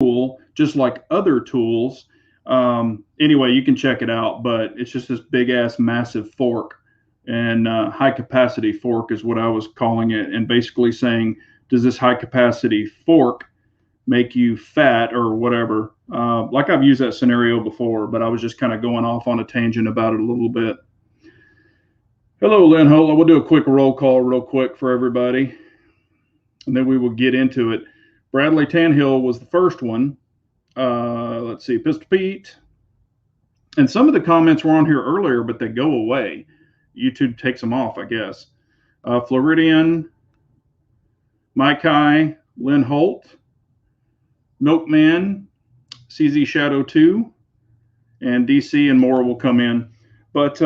tool, just like other tools. Anyway, you can check it out, but it's just this big ass massive fork, and high capacity fork is what I was calling it, and basically saying, does this high capacity fork make you fat or whatever? Like I've used that scenario before, but I was just kind of going off on a tangent about it a little bit. Hello, Lynn Hola. We'll do a quick roll call real quick for everybody, and then we will get into it. Bradley Tanhill was the first one. Let's see, Pistol Pete. And some of the comments were on here earlier, but they go away. YouTube takes them off, I guess. Floridian, Mike High, Lynn Holt, Milkman, CZ Shadow 2, and DC and more will come in. But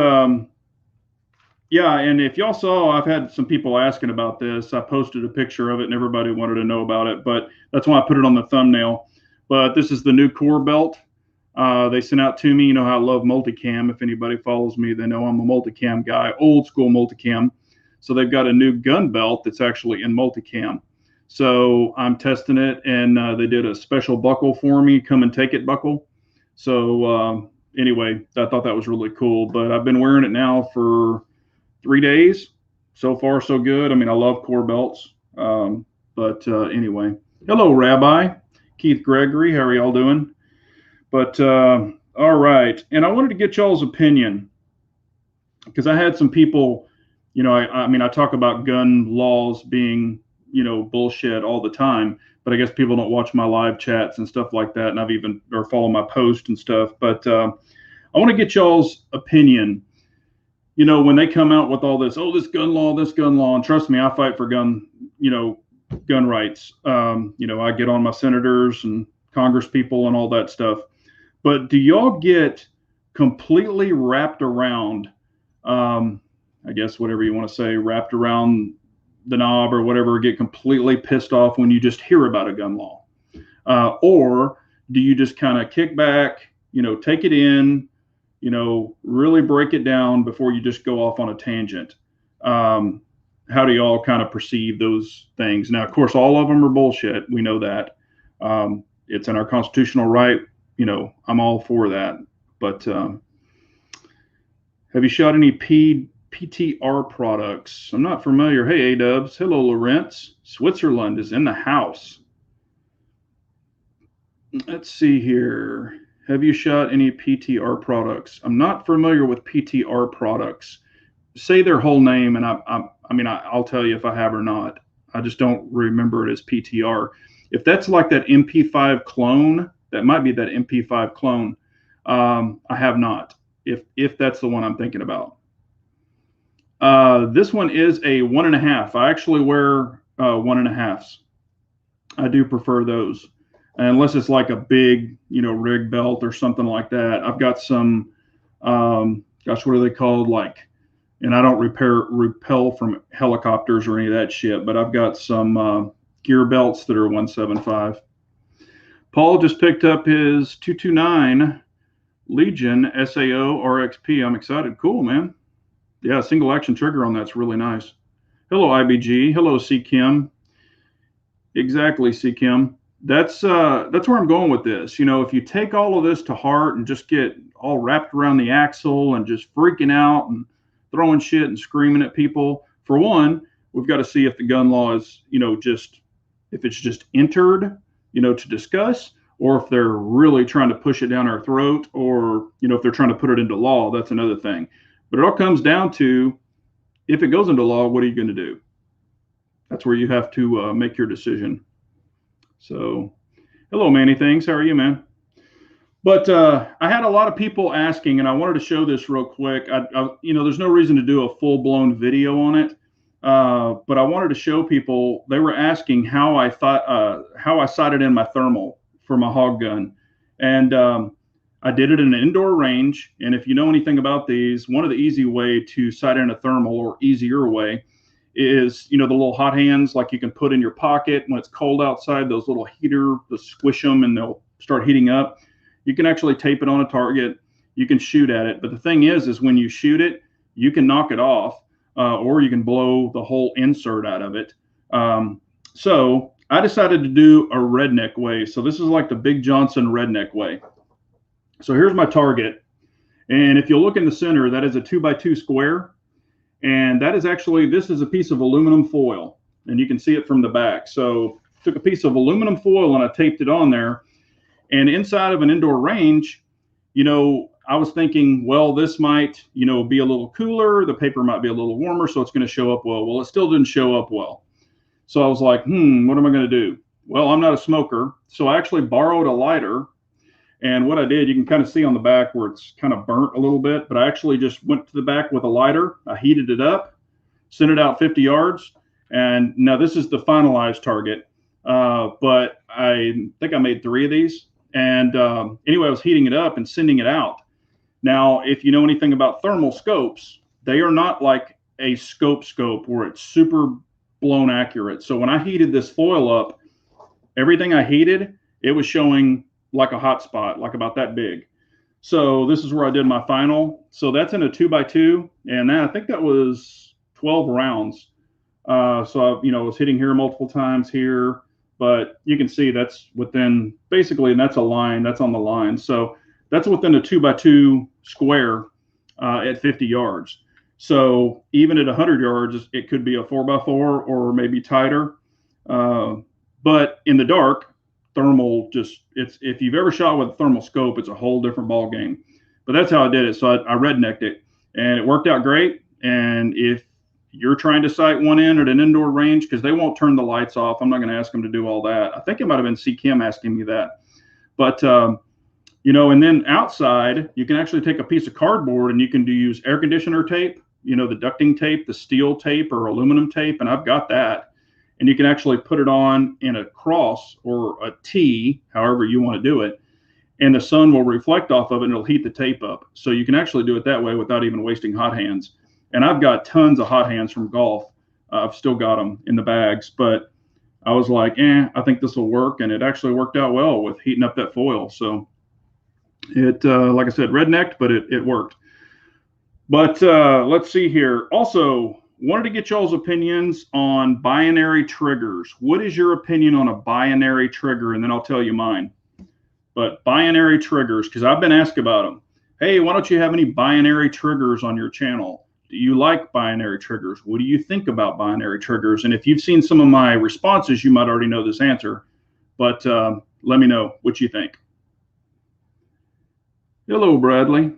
yeah, and if y'all saw, I've had some people asking about this. I posted a picture of it and everybody wanted to know about it, but that's why I put it on the thumbnail. But this is the new core belt. They sent out to me. You know how I love multicam. If anybody follows me, they know I'm a multicam guy, old school multicam. So they've got a new gun belt that's actually in multicam. So I'm testing it, and they did a special buckle for me, come and take it buckle. So anyway, I thought that was really cool. But I've been wearing it now for 3 days. So far, so good. I mean, I love core belts. Anyway, hello, Rabbi Keith Gregory. How are y'all doing? But all right. And I wanted to get y'all's opinion, because I had some people, you know, I mean, I talk about gun laws being, you know, bullshit all the time, but I guess people don't watch my live chats and stuff like that. And I've even, or follow my post and stuff. But I want to get y'all's opinion. You know, when they come out with all this, oh, this gun law, and trust me, I fight for gun rights. You know, I get on my senators and Congress people and all that stuff. But do y'all get completely wrapped around, I guess, whatever you want to say, wrapped around the knob or whatever, get completely pissed off when you just hear about a gun law? Or do you just kind of kick back, you know, take it in, you know, really break it down before you just go off on a tangent? How do y'all kind of perceive those things? Now, of course, all of them are bullshit. We know that. It's in our constitutional right. You know, I'm all for that. But have you shot any PTR products? I'm not familiar. Hey, A-Dubs. Hello, Lawrence. Switzerland is in the house. Let's see here. Have you shot any PTR products? I'm not familiar with PTR products. Say their whole name, and I'll tell you if I have or not. I just don't remember it as PTR. If that's like that MP5 clone, that might be that MP5 clone. I have not. If that's the one I'm thinking about. This one is a 1.5. I actually wear 1.5s. I do prefer those, unless it's like a big, you know, rig belt or something like that. I've got some, gosh, what are they called? Like, and I don't repel from helicopters or any of that shit, but I've got some gear belts that are 175. Paul just picked up his 229 Legion SAO RXP. I'm excited. Cool, man. Yeah, single action trigger on that's really nice. Hello, IBG. Hello, C Kim. Exactly, C Kim. That's where I'm going with this. You know, if you take all of this to heart and just get all wrapped around the axle and just freaking out and throwing shit and screaming at people, for one, we've got to see if the gun law is, you know, just, if it's just entered, you know, to discuss, or if they're really trying to push it down our throat, or, you know, if they're trying to put it into law. That's another thing. But it all comes down to, if it goes into law, what are you going to do? That's where you have to make your decision. So, hello, Manny Things. How are you, man? But I had a lot of people asking, and I wanted to show this real quick. You know, there's no reason to do a full-blown video on it, but I wanted to show people. They were asking how I sighted in my thermal for my hog gun, and I did it in an indoor range. And if you know anything about these, one of the easy way to sight in a thermal, or easier way, is, you know, the little hot hands like you can put in your pocket when it's cold outside. Those little heater, the squish them and they'll start heating up. You can actually tape it on a target. You can shoot at it. But the thing is when you shoot it, you can knock it off, or you can blow the whole insert out of it. So I decided to do a redneck way. So this is like the Big Johnson redneck way. So here's my target. And if you look in the center, that is a 2x2 square. And that is actually, this is a piece of aluminum foil. And you can see it from the back. So took a piece of aluminum foil and I taped it on there. And inside of an indoor range, you know, I was thinking, well, this might, you know, be a little cooler. The paper might be a little warmer, so it's going to show up well. Well, it still didn't show up well. So I was like, what am I going to do? Well, I'm not a smoker. So I actually borrowed a lighter. And what I did, you can kind of see on the back where it's kind of burnt a little bit, but I actually just went to the back with a lighter. I heated it up, sent it out 50 yards. And now this is the finalized target. But I think I made 3 of these. And anyway, I was heating it up and sending it out. Now, if you know anything about thermal scopes, they are not like a scope where it's super blown accurate. So when I heated this foil up, everything I heated, it was showing like a hot spot, like about that big. So this is where I did my final. So that's in a 2x2, and I think that was 12 rounds. So I, was hitting here multiple times here, but you can see that's within basically, and that's a line, that's on the line. So that's within a 2x2 square at 50 yards. So even at 100 yards, it could be a 4x4 or maybe tighter. But in the dark, thermal if you've ever shot with a thermal scope, it's a whole different ball game. But that's how I did it. So I rednecked it, and it worked out great. And if you're trying to sight one in at an indoor range, because they won't turn the lights off, I'm not going to ask them to do all that. I think it might have been C. Kim asking me that. But and then outside, you can actually take a piece of cardboard and you can use air conditioner tape, the ducting tape, the steel tape or aluminum tape, and I've got that. And you can actually put it on in a cross or a T, however you want to do it, and the sun will reflect off of it and it'll heat the tape up. So you can actually do it that way without even wasting hot hands. And I've got tons of hot hands from golf. I've still got them in the bags, but I was like, I think this will work. And it actually worked out well with heating up that foil. So it, like I said, rednecked, but it worked. But let's see here. Also, wanted to get y'all's opinions on binary triggers. What is your opinion on a binary trigger? And then I'll tell you mine. But binary triggers, because I've been asked about them. Hey, why don't you have any binary triggers on your channel? Do you like binary triggers? What do you think about binary triggers? And if you've seen some of my responses, you might already know this answer. But let me know what you think. Hello, Bradley.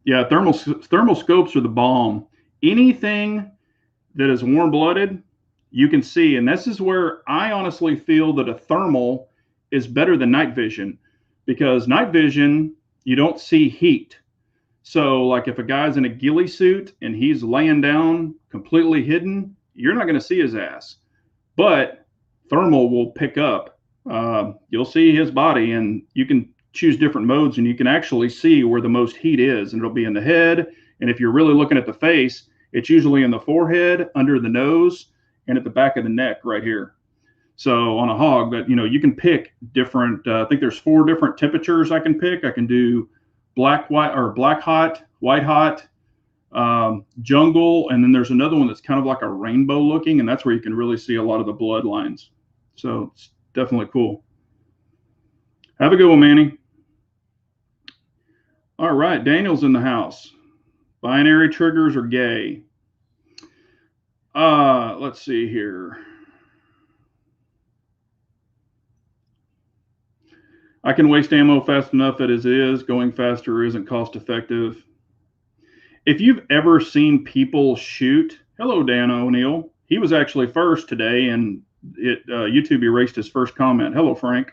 Yeah, thermal scopes are the bomb. Anything that is warm-blooded, you can see. And this is where I honestly feel that a thermal is better than night vision, because night vision, you don't see heat. So like if a guy's in a ghillie suit and he's laying down completely hidden, you're not going to see his ass. But thermal will pick up. You'll see his body, and you can choose different modes and you can actually see where the most heat is, and it'll be in the head. And if you're really looking at the face, it's usually in the forehead, under the nose, and at the back of the neck right here. So on a hog, but you can pick different, I think there's 4 different temperatures I can pick. I can do black, white, or black hot, white hot, jungle, and then there's another one that's kind of like a rainbow looking, and that's where you can really see a lot of the blood lines. So it's definitely cool. Have a good one, Manny. All right, Daniel's in the house. Binary triggers are gay. Let's see here. I can waste ammo fast enough as it is. Going faster isn't cost effective. If you've ever seen people shoot, hello, Dan O'Neill. He was actually first today, and YouTube erased his first comment. Hello, Frank.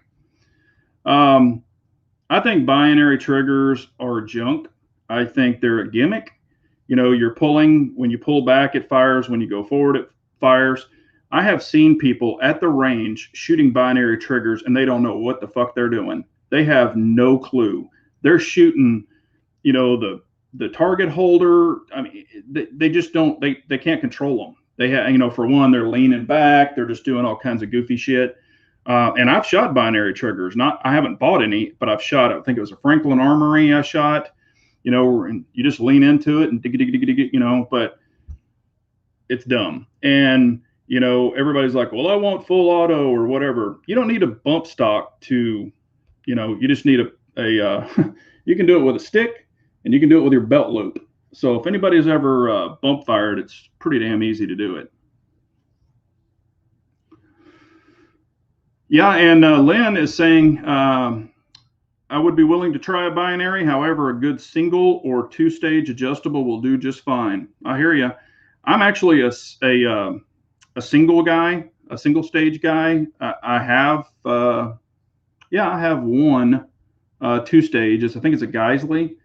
I think binary triggers are junk. I think they're a gimmick. You're pulling, when you pull back, it fires. When you go forward, it fires. I have seen people at the range shooting binary triggers, and they don't know what the fuck they're doing. They have no clue. They're shooting, the target holder. I mean, they just don't, they can't control them. They have, for one, they're leaning back. They're just doing all kinds of goofy shit. And I've shot binary triggers. I haven't bought any, but I've shot, I think it was a Franklin Armory I shot, and you just lean into it and dig, but it's dumb. And You know, everybody's like, well, I want full auto or whatever. You don't need a bump stock to, you know, you just need a you can do it with a stick and you can do it with your belt loop. So if anybody's ever bump fired, it's pretty damn easy to do it. Yeah, and Lynn is saying, I would be willing to try a binary. However, a good single or two-stage adjustable will do just fine. I hear you. I'm actually a single guy, a single stage guy. I have, yeah, I have one two stages. I think it's a Geisley,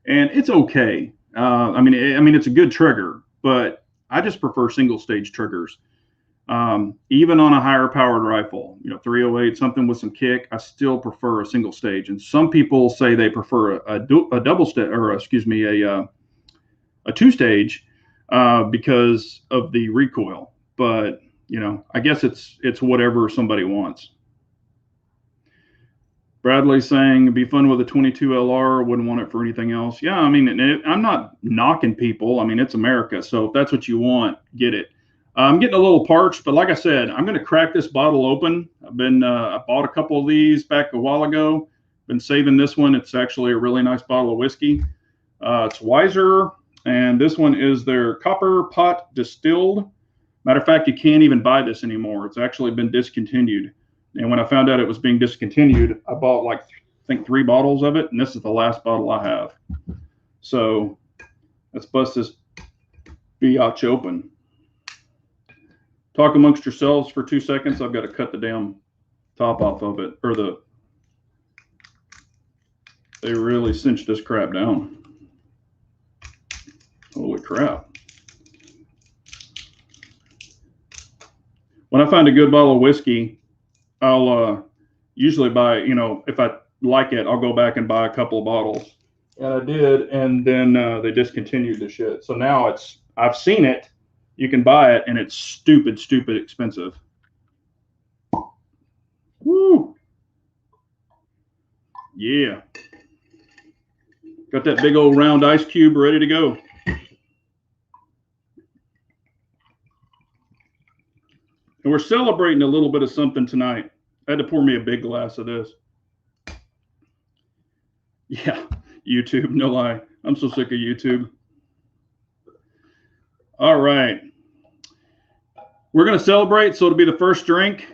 and it's okay. I mean, it's a good trigger, but I just prefer single stage triggers. Even on a higher powered rifle, you know, 308, something with some kick, I still prefer a single stage. And some people say they prefer a double stage, or excuse me, a two stage because of the recoil. But you know, I guess it's whatever somebody wants. Bradley saying it'd be fun with a 22 LR. Wouldn't want it for anything else. Yeah, I mean, I'm not knocking people. I mean, it's America, so if that's what you want, get it. I'm getting a little parched, but like I said, I'm going to crack this bottle open. I bought a couple of these back a while ago. Been saving this one. It's actually a really nice bottle of whiskey. It's Weiser, and this one is their Copper Pot Distilled. Matter of fact, you can't even buy this anymore. It's actually been discontinued. And when I found out it was being discontinued, I bought like, I think 3 bottles of it, and this is the last bottle I have. So let's bust this biatch open. Talk amongst yourselves for 2 seconds. I've got to cut the damn top off of it, or they really cinched this crap down. Holy crap. When I find a good bottle of whiskey, I'll usually buy, you know, if I like it, I'll go back and buy a couple of bottles. And I did, and then they discontinued the shit. So now I've seen it. You can buy it, and it's stupid expensive. Woo! Yeah. Got that big old round ice cube ready to go. And we're celebrating a little bit of something tonight. I had to pour me a big glass of this. Yeah, YouTube, no lie. I'm so sick of YouTube. All right. We're going to celebrate, so it'll be the first drink.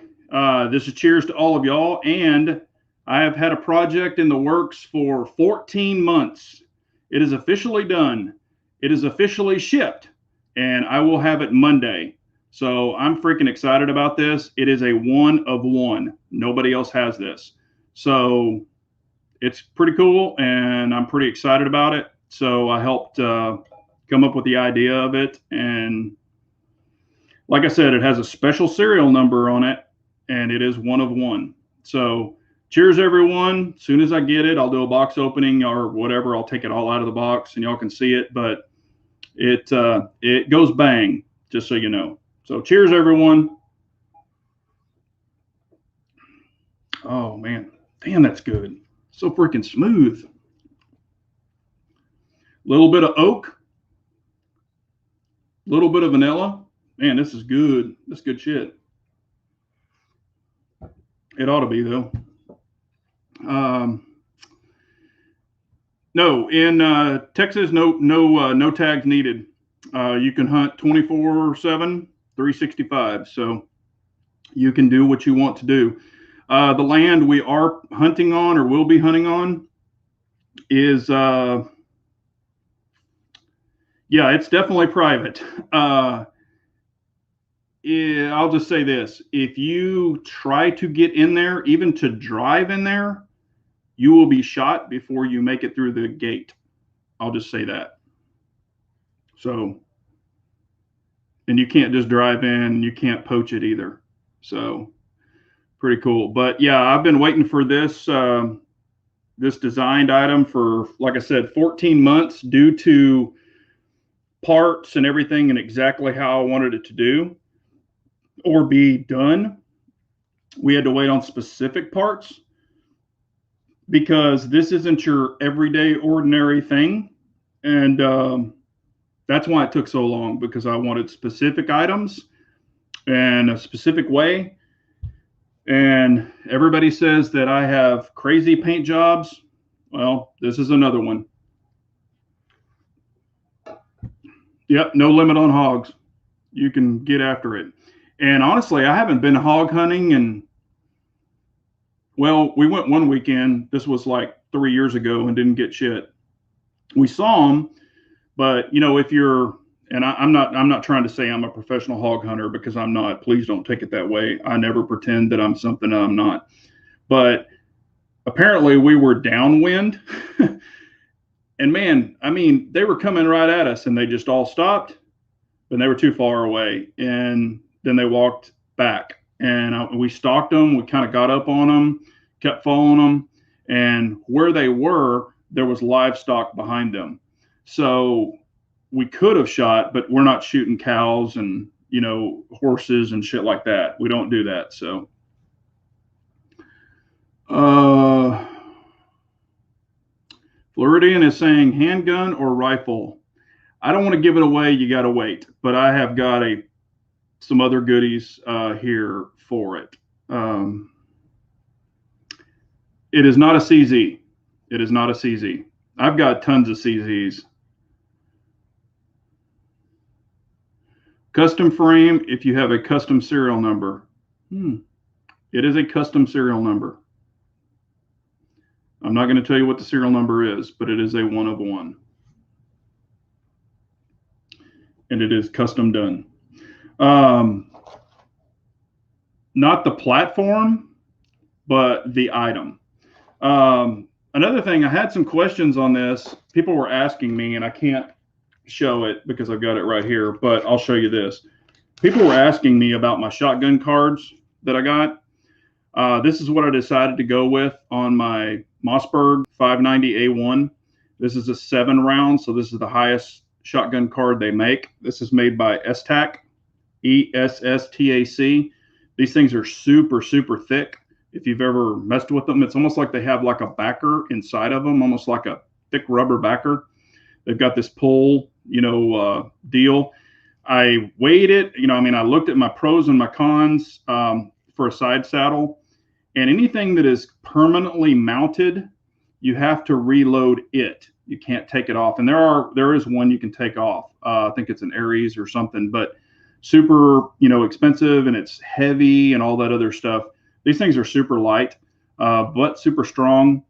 This is cheers to all of y'all. And I have had a project in the works for 14 months. It is officially done. It is officially shipped, and I will have it Monday. So I'm freaking excited about this. It is a one of one. Nobody else has this. So it's pretty cool, and I'm pretty excited about it. So I helped come up with the idea of it. And like I said, it has a special serial number on it, and it is one of one. So cheers, everyone. As soon as I get it, I'll do a box opening or whatever. I'll take it all out of the box, and y'all can see it. But it goes bang, just so you know. So cheers, everyone. Oh, man. Damn, that's good. So freaking smooth. Little bit of oak. Little bit of vanilla. Man, this is good. This is good shit. It ought to be, though. No, in Texas, no tags needed. You can hunt 24/7, 365. So you can do what you want to do. The land we are hunting on, or will be hunting on, is yeah, it's definitely private. Yeah, I'll just say this: if you try to get in there, even to drive in there, you will be shot before you make it through the gate. I'll just say that. So, and you can't just drive in, you can't poach it either. So pretty cool. But yeah, I've been waiting for this this designed item for, like I said, 14 months due to parts and everything and exactly how I wanted it to do or be done. We had to wait on specific parts because this isn't your everyday ordinary thing. And that's why it took so long, because I wanted specific items. and a specific way. And everybody says that I have crazy paint jobs. Well, this is another one. Yep, no limit on hogs. You can get after it. And honestly, I haven't been hog hunting, and well, we went one weekend. This was like 3 years ago, and didn't get shit. We saw them, but if you're, and I'm not trying to say I'm a professional hog hunter, because I'm not. Please don't take it that way. I never pretend that I'm something that I'm not. But apparently we were downwind. And man, I mean, they were coming right at us, and they just all stopped, and they were too far away. And then they walked back, and we stalked them. We kind of got up on them, kept following them. And where they were, there was livestock behind them. So we could have shot, but we're not shooting cows and, horses and shit like that. We don't do that. So, Floridian is saying handgun or rifle. I don't want to give it away. You got to wait, but I have got some other goodies here for it. It is not a CZ. It is not a CZ. I've got tons of CZs. Custom frame if you have a custom serial number. It is a custom serial number. I'm not going to tell you what the serial number is, but it is a 1 of 1. And it is custom done. Not the platform, but the item. Another thing, I had some questions on this. People were asking me, and I can't show it because I've got it right here, but I'll show you this. People were asking me about my shotgun cards that I got. This is what I decided to go with on my Mossberg 590A1. This is a 7 round, so this is the highest shotgun card they make. This is made by STAC, ESSTAC. These things are super, super thick. If you've ever messed with them, it's almost like they have like a backer inside of them, almost like a thick rubber backer. They've got this pull, deal. I weighed it, I looked at my pros and my cons for a side saddle. And anything that is permanently mounted, you have to reload it. You can't take it off. And there is one you can take off. I think it's an Aries or something, but super, expensive, and it's heavy and all that other stuff. These things are super light, but super strong.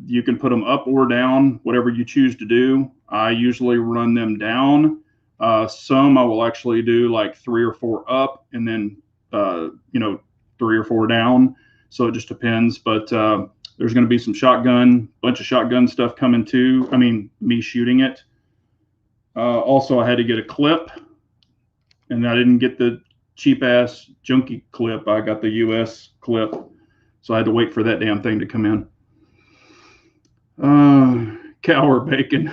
You can put them up or down, whatever you choose to do. I usually run them down. Some I will actually do like 3 or 4 up, and then, 3 or 4 down. So it just depends, but there's going to be some bunch of shotgun stuff coming too. Me shooting it. Also, I had to get a clip, and I didn't get the cheap ass junky clip. I got the US clip, so I had to wait for that damn thing to come in. Cow or bacon?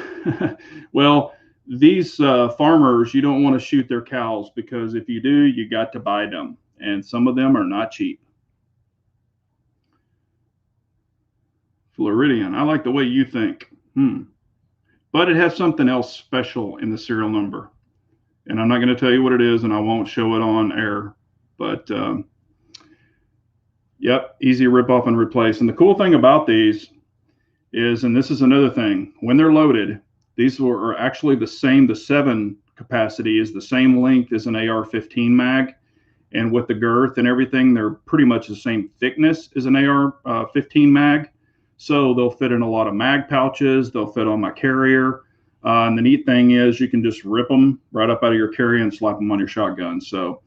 Well, these farmers, you don't want to shoot their cows, because if you do, you got to buy them, and some of them are not cheap. Floridian, I like the way you think. But it has something else special in the serial number. And I'm not going to tell you what it is, and I won't show it on air. But, yep, easy rip off and replace. And the cool thing about these is, and this is another thing, when they're loaded, these are actually the same. The 7 capacity is the same length as an AR-15 mag. And with the girth and everything, they're pretty much the same thickness as an AR-15 mag. So they'll fit in a lot of mag pouches. They'll fit on my carrier. And the neat thing is you can just rip them right up out of your carrier and slap them on your shotgun. So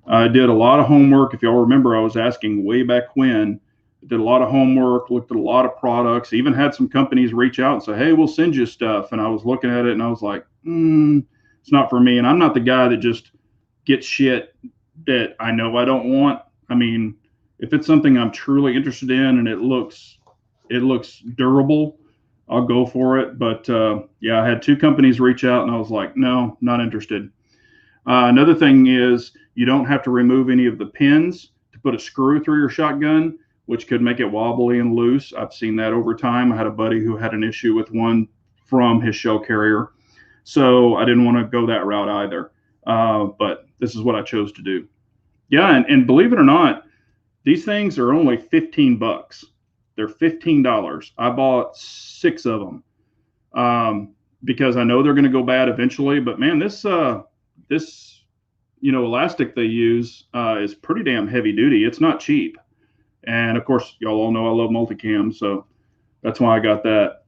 I did a lot of homework. If y'all remember, I was asking way back when. I did a lot of homework, looked at a lot of products, even had some companies reach out and say, hey, we'll send you stuff. And I was looking at it, and I was like, it's not for me. And I'm not the guy that just gets shit that I know I don't want. If it's something I'm truly interested in and it looks durable, I'll go for it. But yeah, I had 2 companies reach out, and I was like, no, not interested. Another thing is, you don't have to remove any of the pins to put a screw through your shotgun, which could make it wobbly and loose. I've seen that over time. I had a buddy who had an issue with one from his shell carrier. So I didn't want to go that route either. But this is what I chose to do. Yeah, and believe it or not, these things are only $15. They're $15. I bought 6 of them because I know they're going to go bad eventually. But man, this elastic they use is pretty damn heavy duty. It's not cheap, and of course, y'all all know I love multicam, so that's why I got that.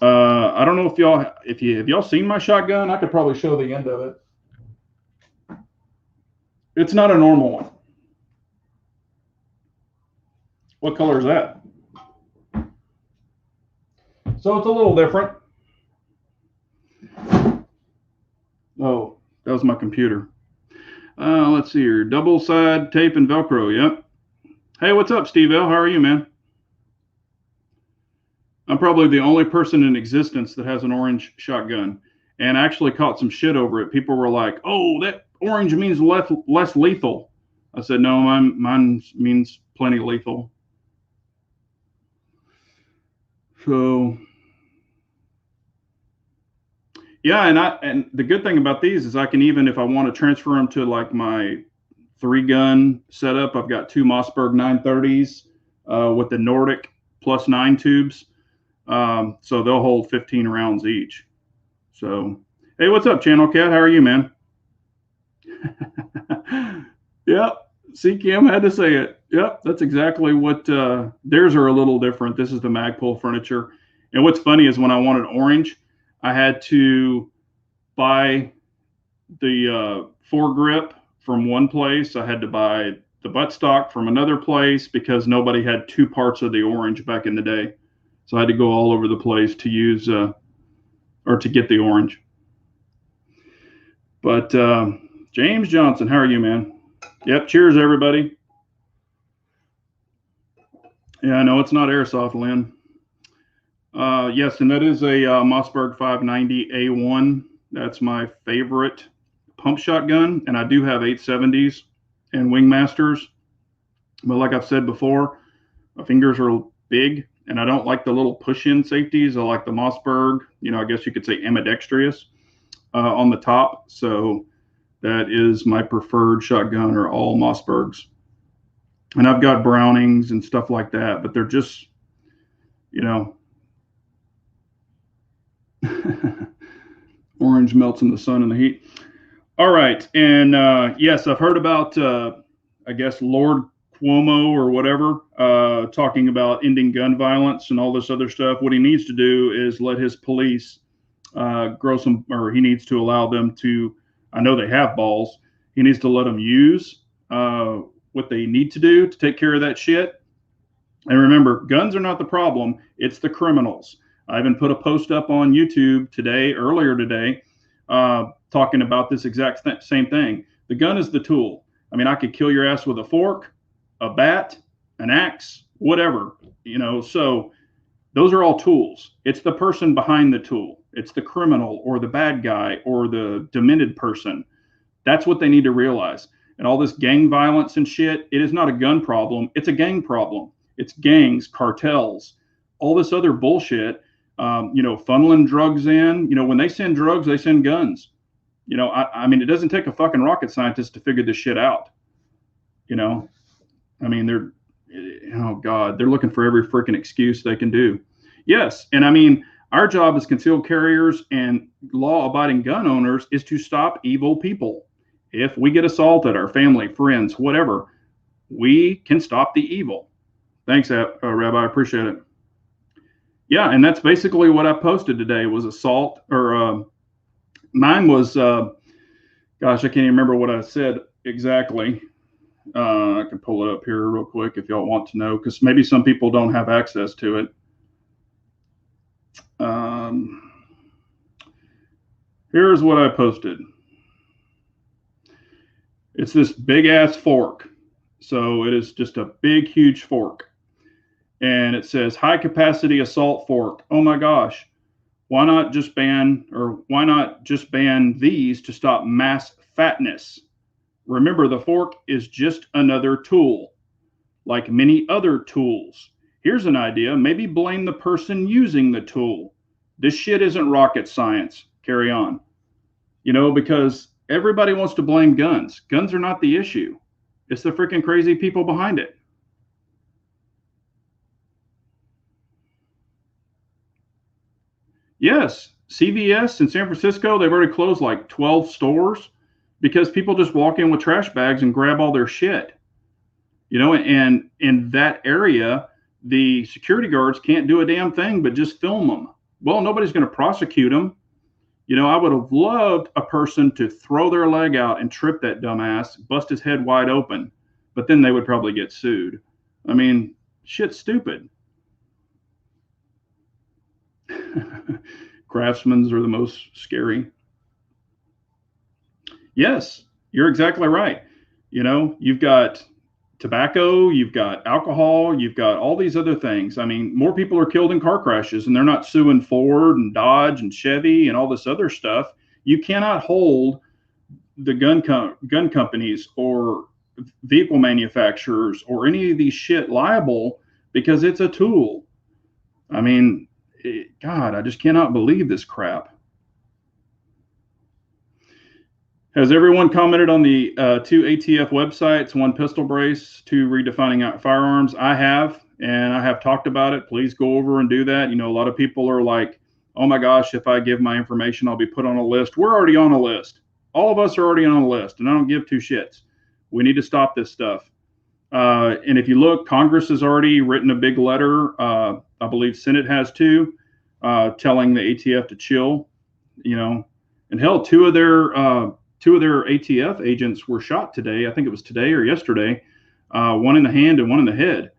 I don't know if you have y'all seen my shotgun. I could probably show the end of it. It's not a normal one. What color is that? So it's a little different. Oh, that was my computer. Let's see here. Double side tape and Velcro. Yep. Hey, what's up, Steve L? How are you, man? I'm probably the only person in existence that has an orange shotgun, and I actually caught some shit over it. People were like, "Oh, that orange means less lethal." I said, "No, mine means plenty lethal." So yeah, and the good thing about these is I can, even if I want to transfer them to like my 3-gun setup, I've got 2 Mossberg 930s with the Nordic +9 tubes. So they'll hold 15 rounds each. So, hey, what's up, Channel Cat? How are you, man? Yep. See, Kim had to say it. Yep, that's exactly what theirs are a little different. This is the Magpul furniture. And what's funny is when I wanted orange, I had to buy the foregrip from one place. I had to buy the buttstock from another place because nobody had 2 parts of the orange back in the day. So I had to go all over the place to use or to get the orange. But James Johnson, how are you, man? Yep. Cheers, everybody. Yeah, I know it's not airsoft, Lynn. Yes, and that is a Mossberg 590A1. That's my favorite pump shotgun, and I do have 870s and Wingmasters. But like I've said before, my fingers are big, and I don't like the little push-in safeties. I like the Mossberg, I guess you could say ambidextrous on the top. So that is my preferred shotgun, are all Mossbergs. And I've got Brownings and stuff like that, but they're just, orange melts in the sun and the heat. All right. And yes, I've heard about, I guess, Lord Cuomo or whatever, talking about ending gun violence and all this other stuff. What he needs to do is let his police grow some, or he needs to allow them to, I know they have balls. He needs to let them use what they need to do to take care of that shit. And remember, guns are not the problem. It's the criminals. I even put a post up on YouTube earlier today, talking about this exact same thing. The gun is the tool. I mean, I could kill your ass with a fork, a bat, an axe, whatever, so those are all tools. It's the person behind the tool. It's the criminal or the bad guy or the demented person. That's what they need to realize. And all this gang violence and shit, it is not a gun problem. It's a gang problem. It's gangs, cartels, all this other bullshit, funneling drugs in. When they send drugs, they send guns. I mean, it doesn't take a fucking rocket scientist to figure this shit out. I mean, oh God, they're looking for every freaking excuse they can do. Yes. And I mean, our job as concealed carriers and law-abiding gun owners is to stop evil people. If we get assaulted, our family, friends, whatever, we can stop the evil. Thanks, Rabbi. I appreciate it. Yeah, and that's basically what I posted today was assault, or mine was, gosh, I can't even remember what I said exactly. I can pull it up here real quick if y'all want to know, because maybe some people don't have access to it. Here's what I posted. It's this big ass fork. So it is just a big, huge fork. And it says high capacity assault fork. Oh my gosh. Why not just ban these to stop mass fatness? Remember, the fork is just another tool, like many other tools. Here's an idea. Maybe blame the person using the tool. This shit isn't rocket science. Carry on. Because everybody wants to blame guns. Guns are not the issue. It's the freaking crazy people behind it. Yes, CVS in San Francisco, they've already closed like 12 stores because people just walk in with trash bags and grab all their shit. And in that area, the security guards can't do a damn thing but just film them. Well, nobody's going to prosecute them. I would have loved a person to throw their leg out and trip that dumbass, bust his head wide open, but then they would probably get sued. I mean, shit's stupid. Craftsmen's are the most scary. Yes, you're exactly right. You've got tobacco, you've got alcohol, you've got all these other things. I mean, more people are killed in car crashes, and they're not suing Ford and Dodge and Chevy and all this other stuff. You cannot hold the gun companies or vehicle manufacturers or any of these shit liable because it's a tool. I mean, God, I just cannot believe this crap. Has everyone commented on the 2 ATF websites, 1 pistol brace, 2 redefining firearms? I have, and I have talked about it. Please go over and do that. A lot of people are like, oh my gosh, if I give my information, I'll be put on a list. We're already on a list. All of us are already on a list, and I don't give 2 shits. We need to stop this stuff. And if you look, Congress has already written a big letter. I believe Senate has too, telling the ATF to chill. And hell, 2 of their ATF agents were shot today. I think it was today or yesterday. One in the hand and one in the head.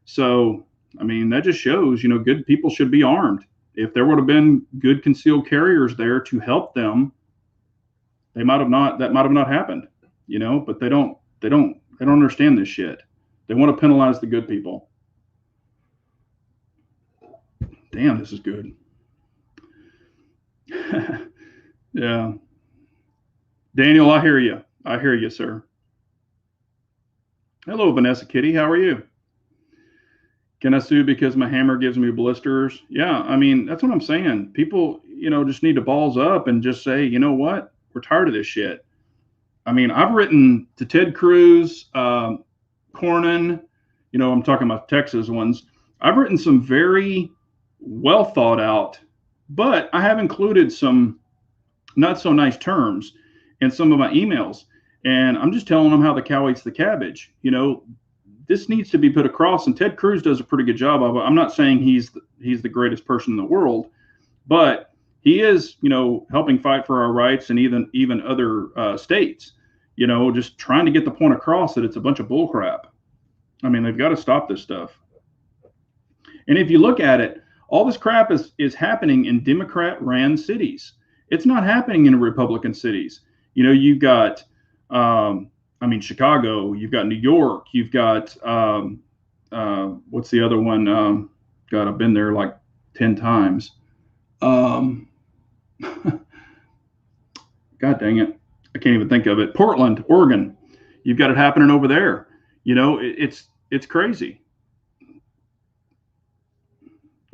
So, I mean, that just shows, good people should be armed. If there would have been good concealed carriers there to help them, that might have not happened, but they don't understand this shit. They want to penalize the good people. Damn, this is good. Yeah. Daniel, I hear you. I hear you, sir. Hello, Vanessa Kitty. How are you? Can I sue because my hammer gives me blisters? Yeah, I mean, that's what I'm saying. People, just need to balls up and just say, you know what? We're tired of this shit. I mean, I've written to Ted Cruz, Cornyn, I'm talking about Texas ones. I've written some very well thought out, but I have included some not so nice terms in some of my emails. And I'm just telling them how the cow eats the cabbage. This needs to be put across, and Ted Cruz does a pretty good job of it. I'm not saying he's the greatest person in the world, but he is, helping fight for our rights, and even other states, just trying to get the point across that it's a bunch of bullcrap. I mean, they've got to stop this stuff. And if you look at it, all this crap is happening in Democrat-ran cities. It's not happening in Republican cities. You've got, Chicago, you've got New York, you've got, what's the other one? God, I've been there like 10 times. God dang it. I can't even think of it. Portland, Oregon. You've got it happening over there. It's crazy.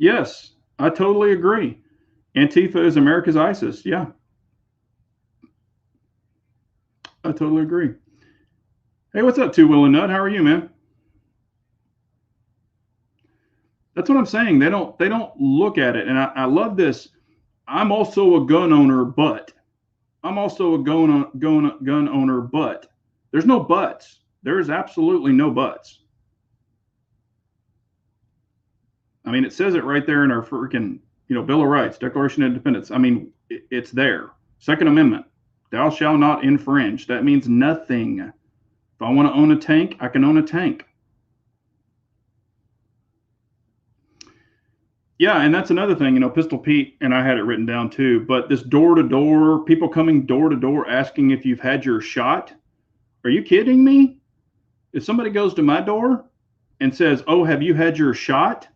Yes, I totally agree. Antifa is America's ISIS. Yeah. I totally agree. Hey, what's up, Two Will and Nut? How are you, man? That's what I'm saying. They don't look at it. And I love this. I'm also a gun owner, but gun owner, but there's no buts. There is absolutely no buts. I mean, it says it right there in our freaking, Bill of Rights, Declaration of Independence. I mean, it's there. Second Amendment. Thou shalt not infringe. That means nothing. If I want to own a tank, I can own a tank. Yeah, and that's another thing, Pistol Pete, and I had it written down too, but this door-to-door, people coming door-to-door asking if you've had your shot. Are you kidding me? If somebody goes to my door and says, oh, have you had your shot?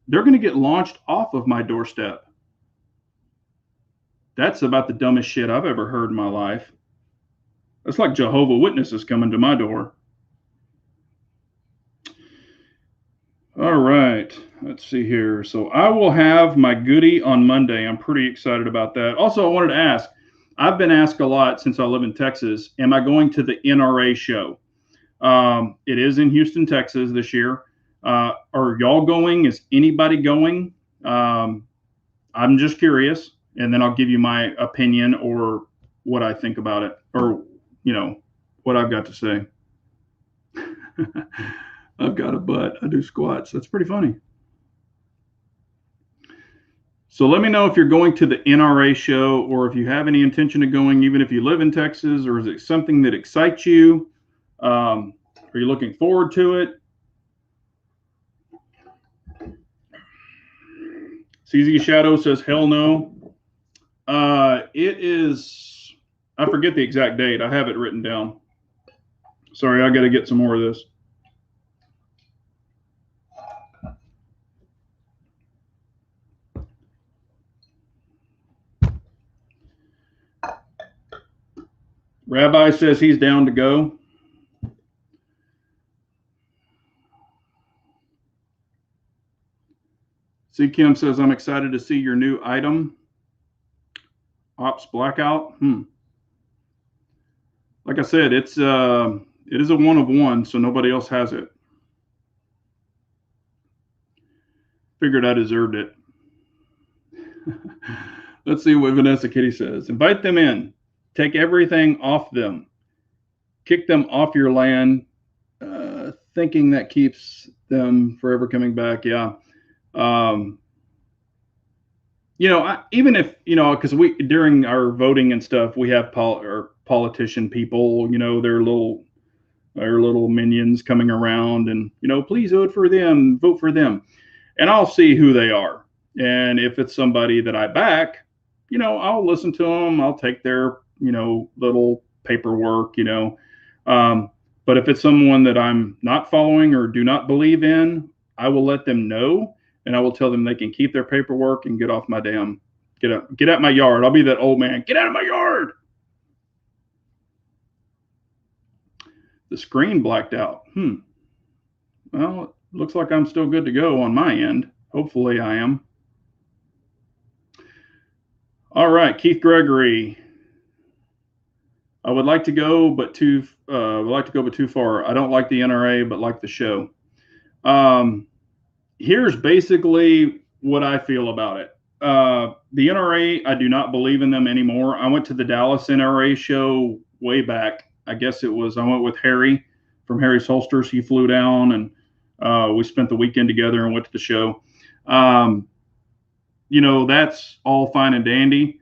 They're going to get launched off of my doorstep. That's about the dumbest shit I've ever heard in my life. That's like Jehovah's Witnesses coming to my door. All right, let's see here. So I will have my goodie on Monday. I'm pretty excited about that. Also, I wanted to ask, I've been asked a lot since I live in Texas, am I going to the NRA show? It is in Houston, Texas this year. Are y'all going? Is anybody going? I'm just curious, and then I'll give you my opinion or what I think about it, or what I've got to say. I've got a butt. I do squats. That's pretty funny. So let me know if you're going to the NRA show, or if you have any intention of going, even if you live in Texas, or is it something that excites you? Are you looking forward to it? CZ Shadow says, hell no. It is, I forget the exact date. I have it written down. Sorry, I got to get some more of this. Rabbi says he's down to go. C. Kim says, I'm excited to see your new item. Ops Blackout. Like I said, it is a one of one, so nobody else has it. Figured I deserved it. Let's see what Vanessa Kitty says. Invite them in. Take everything off them. Kick them off your land, thinking that keeps them forever coming back. Yeah. Even if, because we, during our voting and stuff, we have politician people, their little minions coming around and, please vote for them. And I'll see who they are. And if it's somebody that I back, I'll listen to them. I'll take their, little paperwork, but if it's someone that I'm not following or do not believe in, I will let them know, and I will tell them they can keep their paperwork and get off my get out my yard. I'll be that old man. Get out of my yard. The screen blacked out. Well, it looks like I'm still good to go on my end. Hopefully I am. All right, Keith Gregory. I would like to go, but too far. I don't like the NRA, but like the show. Here's basically what I feel about it. The NRA, I do not believe in them anymore. I went to the Dallas NRA show way back. I guess I went with Harry from Harry's Holsters. He flew down, and we spent the weekend together and went to the show. That's all fine and dandy.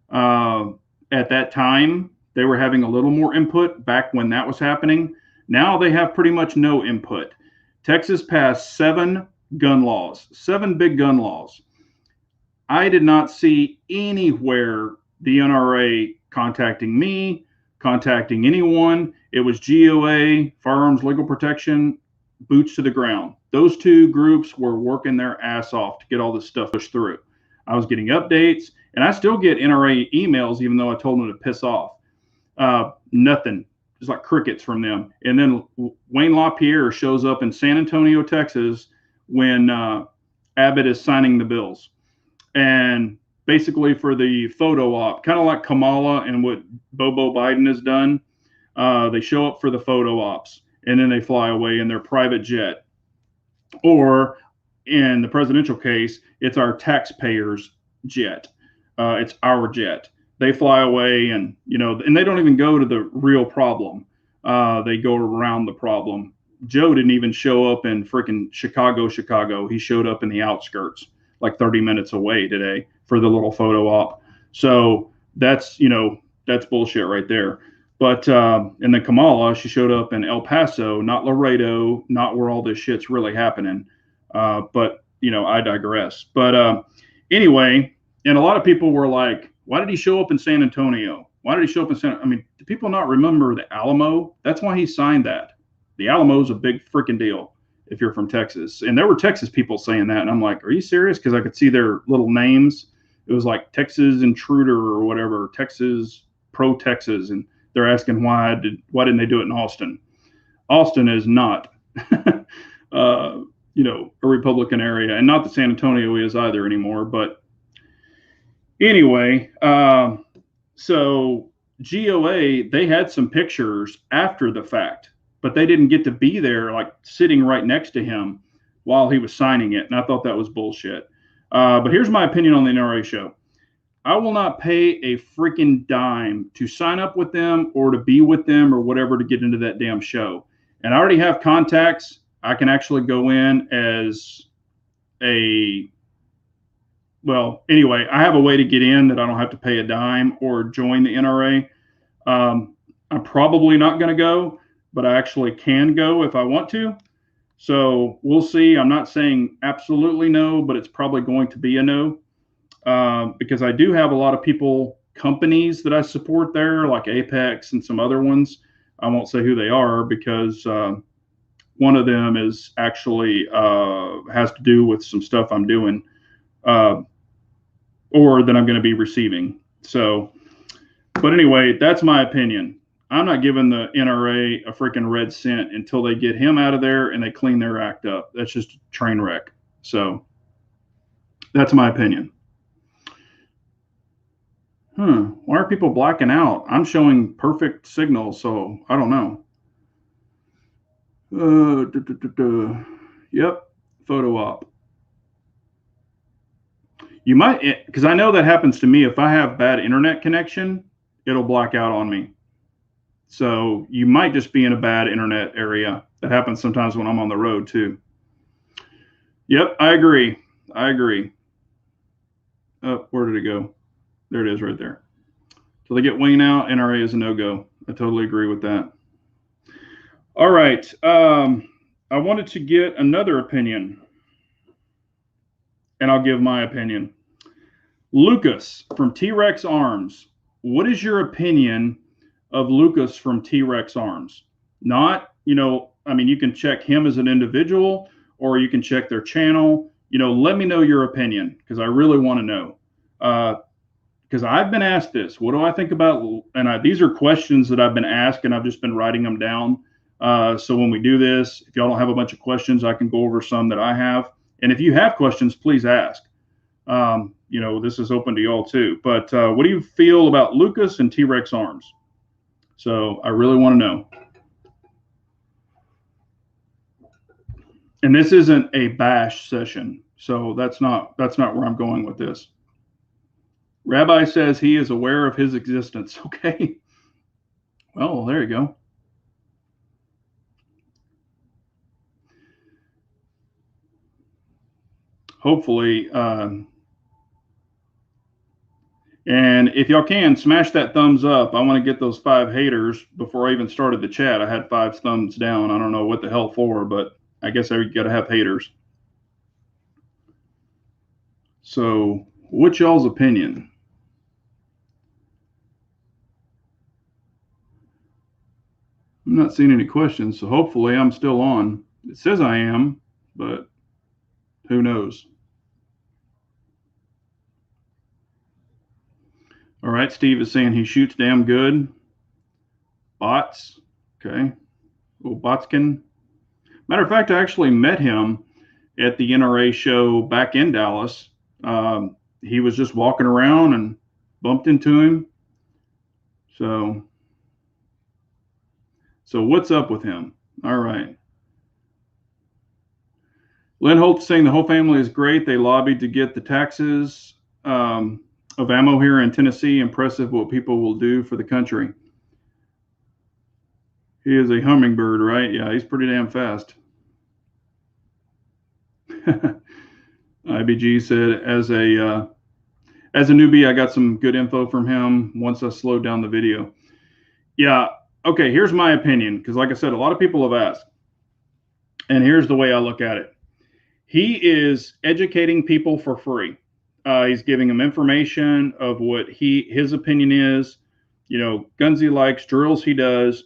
At that time, they were having a little more input back when that was happening. Now they have pretty much no input. Texas passed 7 big gun laws. I did not see anywhere the NRA contacting me, contacting anyone. It was GOA, Firearms Legal Protection, boots to the ground. Those two groups were working their ass off to get all this stuff pushed through. I was getting updates, and I still get NRA emails, even though I told them to piss off. Nothing. Just like crickets from them. And then Wayne LaPierre shows up in San Antonio, Texas, when Abbott is signing the bills. And basically for the photo op, kind of like Kamala and what Bobo Biden has done, they show up for the photo ops, and then they fly away in their private jet. Or in the presidential case, it's our taxpayers' jet. It's our jet. They fly away, and and they don't even go to the real problem. They go around the problem. Joe didn't even show up in freaking Chicago. He showed up in the outskirts, like 30 minutes away today for the little photo op. So that's bullshit right there. But and then Kamala, she showed up in El Paso, not Laredo, not where all this shit's really happening. But I digress. But anyway, and a lot of people were like, why did he show up in San Antonio? Why did he show up in San? I mean, do people not remember the Alamo? That's why he signed that. The Alamo is a big freaking deal if you're from Texas. And there were Texas people saying that, and I'm like, are you serious? Because I could see their little names. It was like Texas Intruder or whatever, Texas Pro Texas, and they're asking why didn't they do it in Austin? Austin is not, a Republican area, and not that San Antonio is either anymore, but. Anyway, so GOA, they had some pictures after the fact, but they didn't get to be there, like sitting right next to him while he was signing it. And I thought that was bullshit. But here's my opinion on the NRA show. I will not pay a freaking dime to sign up with them or to be with them or whatever to get into that damn show. And I already have contacts. I can actually go in as anyway, I have a way to get in that I don't have to pay a dime or join the NRA. I'm probably not going to go, but I actually can go if I want to. So we'll see. I'm not saying absolutely no, but it's probably going to be a no. Because I do have a lot of companies that I support there, like Apex and some other ones. I won't say who they are because one of them is actually has to do with some stuff I'm doing or that I'm going to be receiving. So, but anyway, that's my opinion. I'm not giving the NRA a freaking red cent until they get him out of there and they clean their act up. That's just a train wreck. So that's my opinion. Why are people blacking out? I'm showing perfect signal, so I don't know. Yep, photo op. You might, because I know that happens to me. If I have bad internet connection, it'll black out on me. So you might just be in a bad internet area. That happens sometimes when I'm on the road too. Yep, I agree. Oh, where did it go? There it is right there. So they get Wayne out. NRA is a no-go. I totally agree with that. All right. I wanted to get another opinion, and I'll give my opinion. Lucas from T-Rex Arms. What is your opinion of Lucas from T-Rex Arms? Not, I mean, you can check him as an individual, or you can check their channel. Let me know your opinion, because I really want to know. Because I've been asked this. What do I think about? And these are questions that I've been asked, and I've just been writing them down. So when we do this, if y'all don't have a bunch of questions, I can go over some that I have. And if you have questions, please ask. This is open to y'all too. But what do you feel about Lucas and T-Rex Arms? So I really want to know. And this isn't a bash session, so that's not where I'm going with this. Rabbi says he is aware of his existence. Okay. Well, there you go. Hopefully, and if y'all can, smash that thumbs up. I want to get those 5 haters before I even started the chat. I had 5 thumbs down. I don't know what the hell for, but I guess I got to have haters. So what's y'all's opinion? I'm not seeing any questions, so hopefully I'm still on. It says I am, but who knows? All right, Steve is saying he shoots damn good. Bots, okay. Well, Botskin. Matter of fact, I actually met him at the NRA show back in Dallas. He was just walking around and bumped into him. So what's up with him? All right. Lynn Holt saying the whole family is great. They lobbied to get the taxes of ammo here in Tennessee. Impressive what people will do for the country. He is a hummingbird, right? Yeah, he's pretty damn fast. IBG said, as a newbie, I got some good info from him once I slowed down the video. Yeah, okay, here's my opinion, because like I said, a lot of people have asked. And here's the way I look at it. He is educating people for free. He's giving them information of what his opinion is, guns he likes, drills he does,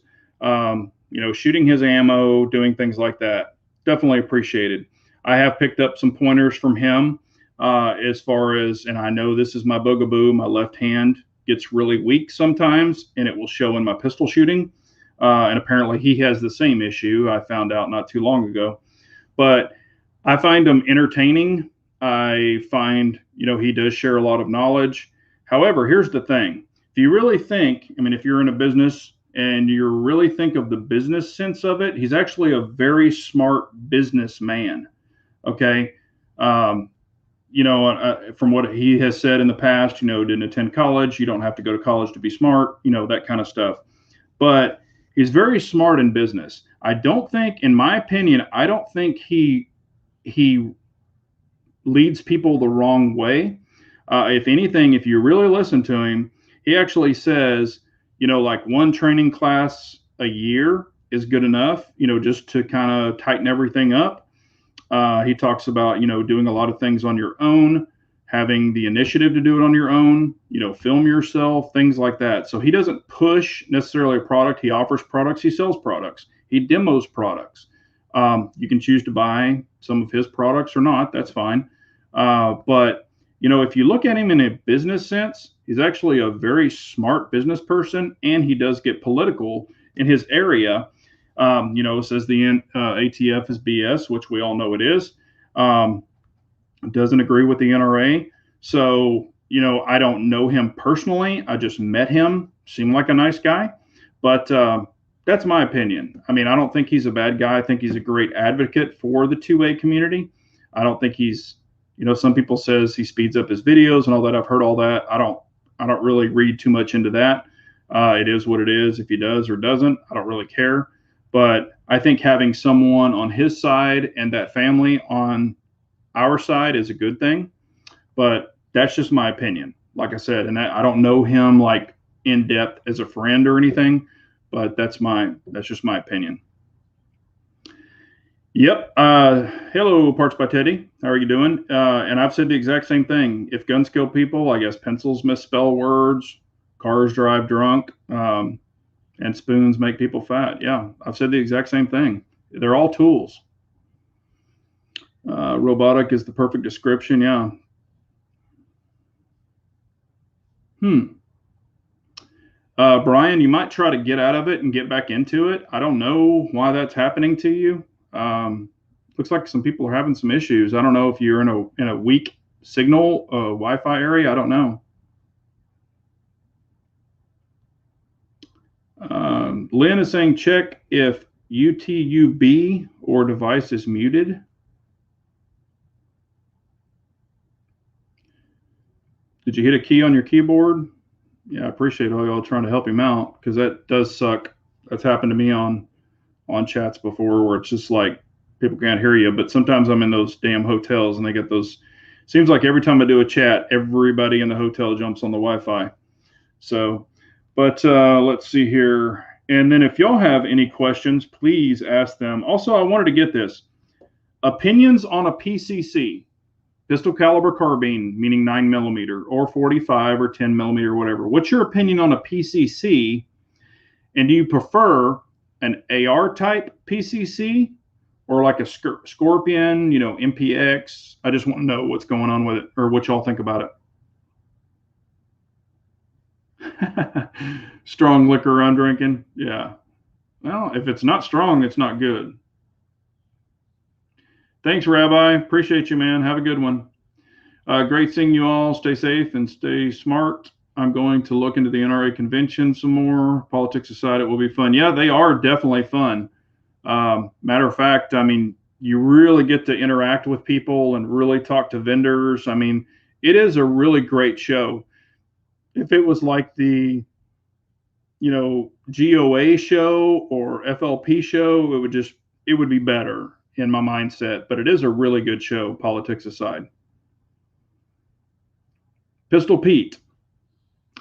shooting his ammo, doing things like that. Definitely appreciated. I have picked up some pointers from him as far as, and I know this is my bugaboo, my left hand gets really weak sometimes, and it will show in my pistol shooting. And apparently he has the same issue. I found out not too long ago. But I find him entertaining. I find, he does share a lot of knowledge. However, here's the thing. If you really think, if you're in a business and you really think of the business sense of it, he's actually a very smart businessman. Okay. Um, from what he has said in the past, didn't attend college. You don't have to go to college to be smart, that kind of stuff. But he's very smart in business. I don't think, in my opinion, I don't think he leads people the wrong way. If anything, if you really listen to him, he actually says, like one training class a year is good enough, just to kind of tighten everything up. He talks about, doing a lot of things on your own, having the initiative to do it on your own, film yourself, things like that. So he doesn't push necessarily a product. He offers products. He sells products. He demos products. You can choose to buy some of his products or not. That's fine. But, if you look at him in a business sense, he's actually a very smart business person, and he does get political in his area. Says the ATF is BS, which we all know it is. Doesn't agree with the NRA. So, I don't know him personally. I just met him. Seemed like a nice guy. But that's my opinion. I mean, I don't think he's a bad guy. I think he's a great advocate for the 2A community. I don't think he's, some people says he speeds up his videos and all that. I've heard all that. I don't really read too much into that. It is what it is. If he does or doesn't, I don't really care. But I think having someone on his side and that family on our side is a good thing. But that's just my opinion. Like I said, and I don't know him like in depth as a friend or anything, but that's just my opinion. Yep. Hello, Parts by Teddy. How are you doing? And I've said the exact same thing. If guns kill people, I guess pencils misspell words, cars drive drunk, and spoons make people fat. Yeah, I've said the exact same thing. They're all tools. Robotic is the perfect description. Yeah. Brian, you might try to get out of it and get back into it. I don't know why that's happening to you. Looks like some people are having some issues. I don't know if you're in a weak signal Wi-Fi area. I don't know. Lynn is saying check if UTUB or device is muted. Did you hit a key on your keyboard? Yeah, I appreciate all y'all trying to help him out, because that does suck. That's happened to me on chats before, where it's just like people can't hear you. But sometimes I'm in those damn hotels and they get those. Seems like every time I do a chat, everybody in the hotel jumps on the Wi-Fi. So, but let's see here. And then if y'all have any questions, please ask them. Also, I wanted to get this. Opinions on a PCC, pistol caliber carbine, meaning 9mm, or 45 or 10mm, or whatever. What's your opinion on a PCC? And do you prefer an AR type PCC or like a Scorpion, MPX? I just want to know what's going on with it, or what y'all think about it. Strong liquor I'm drinking. Yeah. Well, if it's not strong, it's not good. Thanks, Rabbi. Appreciate you, man. Have a good one. Great seeing you all. Stay safe and stay smart. I'm going to look into the NRA convention some more. Politics aside, it will be fun. Yeah, they are definitely fun. Matter of fact, I mean, you really get to interact with people and really talk to vendors. I mean, it is a really great show. If it was like the, GOA show or FLP show, it would be better in my mindset. But it is a really good show, politics aside. Pistol Pete.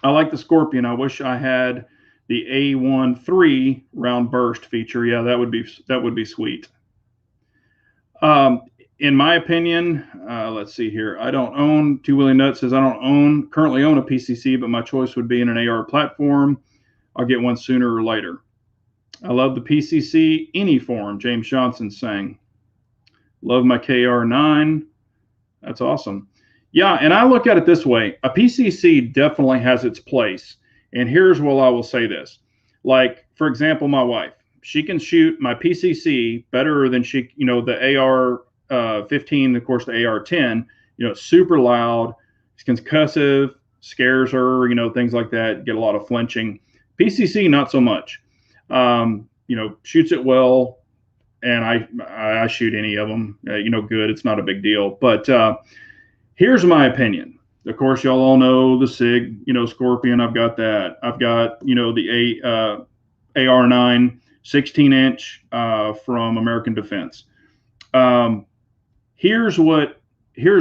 I like the Scorpion. I wish I had the A13 round burst feature. Yeah, that would be sweet. In my opinion, let's see here. I don't own, Two Willie Nut says, I don't currently own a PCC, but my choice would be in an AR platform. I'll get one sooner or later. I love the PCC, any form, James Johnson saying. Love my KR9. That's awesome. Yeah, and I look at it this way. A PCC definitely has its place. And here's what I will say this. Like, for example, my wife, she can shoot my PCC better than the AR-15, of course, the AR-10, super loud, it's concussive, scares her, things like that, get a lot of flinching. PCC, not so much. Shoots it well, and I shoot any of them, good. It's not a big deal. But here's my opinion. Of course, y'all all know the SIG, Scorpion. I've got that. I've got, the AR9 16-inch from American Defense. Here's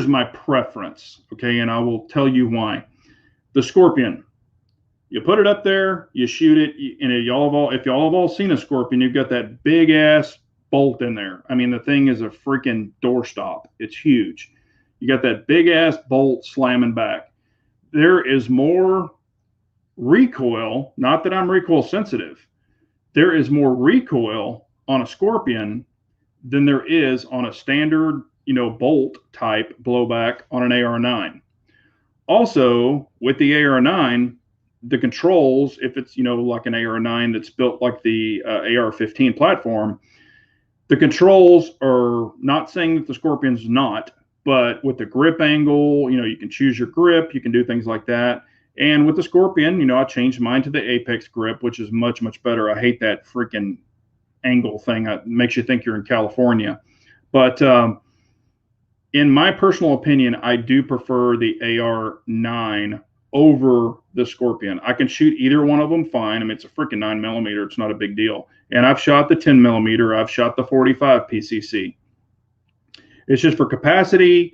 my preference, okay, and I will tell you why. The Scorpion, you put it up there, you shoot it, and if y'all have all seen a Scorpion, you've got that big ass bolt in there. I mean, the thing is a freaking doorstop. It's huge. You got that big ass bolt slamming back. There is more recoil, not that I'm recoil sensitive. There is more recoil on a Scorpion than there is on a standard, bolt type blowback on an AR9. Also, with the AR9, the controls, if it's, like an AR9 that's built like the AR-15 platform, the controls are not saying that the Scorpion's not, but with the grip angle, you can choose your grip, you can do things like that. And with the Scorpion, I changed mine to the Apex grip, which is much, much better. I hate that freaking angle thing. It makes you think you're in California. But in my personal opinion, I do prefer the AR9 over the Scorpion. I can shoot either one of them fine. I mean, it's a freaking 9mm. It's not a big deal. And I've shot the 10mm. I've shot the 45 PCC. It's just for capacity,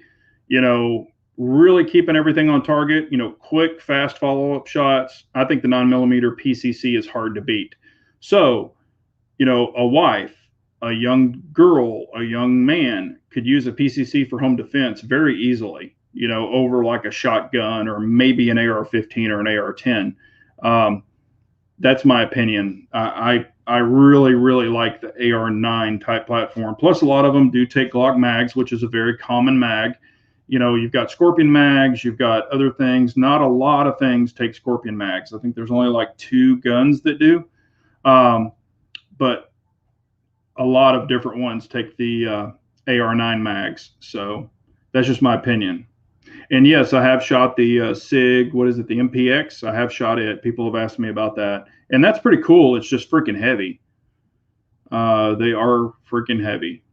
really keeping everything on target, quick, fast follow-up shots. I think the 9mm PCC is hard to beat. So, a wife, a young girl, a young man could use a PCC for home defense very easily, over like a shotgun or maybe an AR-15 or an AR-10. That's my opinion. I really, really like the AR-9 type platform. Plus, a lot of them do take Glock mags, which is a very common mag. You've got Scorpion mags, you've got other things. Not a lot of things take Scorpion mags. I think there's only like 2 guns that do. But a lot of different ones take the AR-9 mags. So that's just my opinion. And yes, I have shot the SIG, what is it, the MPX? I have shot it. People have asked me about that. And that's pretty cool. It's just freaking heavy. They are freaking heavy.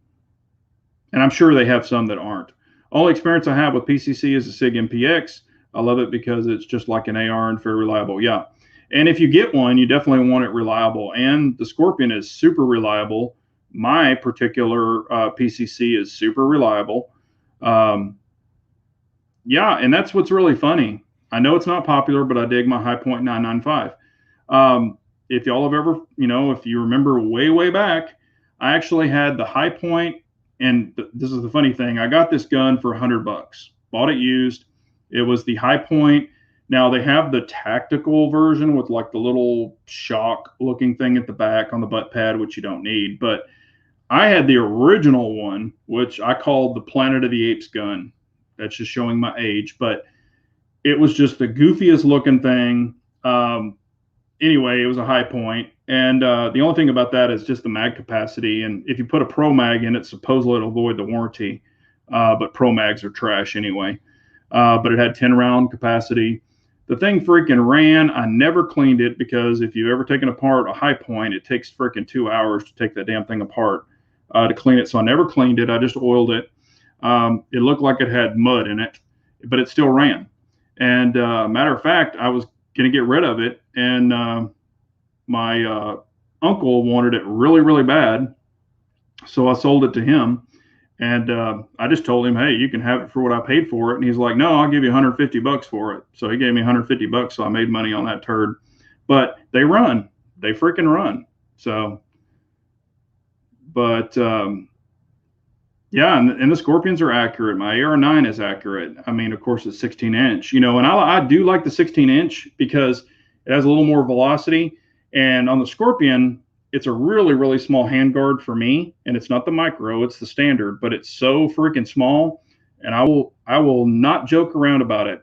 And I'm sure they have some that aren't. Only experience I have with PCC is the SIG MPX. I love it because it's just like an AR and very reliable. Yeah. And if you get one, you definitely want it reliable. And the Scorpion is super reliable. My particular PCC is super reliable. Yeah, and that's what's really funny. I know it's not popular, but I dig my High Point 995. If y'all have ever, if you remember way, way back, I actually had the High Point, and this is the funny thing. I got this gun for $100, bought it used. It was the High Point. Now they have the tactical version with like the little shock looking thing at the back on the butt pad, which you don't need. But I had the original one, which I called the Planet of the Apes gun. That's just showing my age, but it was just the goofiest looking thing. Anyway, it was a High Point. And the only thing about that is just the mag capacity. And if you put a Pro Mag in it, supposedly it'll void the warranty. But Pro Mags are trash anyway. But it had 10-round capacity. The thing freaking ran. I never cleaned it because if you've ever taken apart a High Point, it takes freaking 2 hours to take that damn thing apart to clean it. So I never cleaned it. I just oiled it. It looked like it had mud in it, but it still ran. And matter of fact, I was going to get rid of it. And my uncle wanted it really, really bad. So I sold it to him. And I just told him, hey, you can have it for what I paid for it. And he's like, no, I'll give you $150 for it. So he gave me $150. So I made money on that turd. But they run. They freaking run. So, but yeah, and the Scorpions are accurate. My AR-9 is accurate. I mean, of course, it's 16-inch, and I do like the 16-inch because it has a little more velocity. And on the Scorpion, it's a really, really small handguard for me, and it's not the micro, it's the standard, but it's so freaking small, and I will not joke around about it.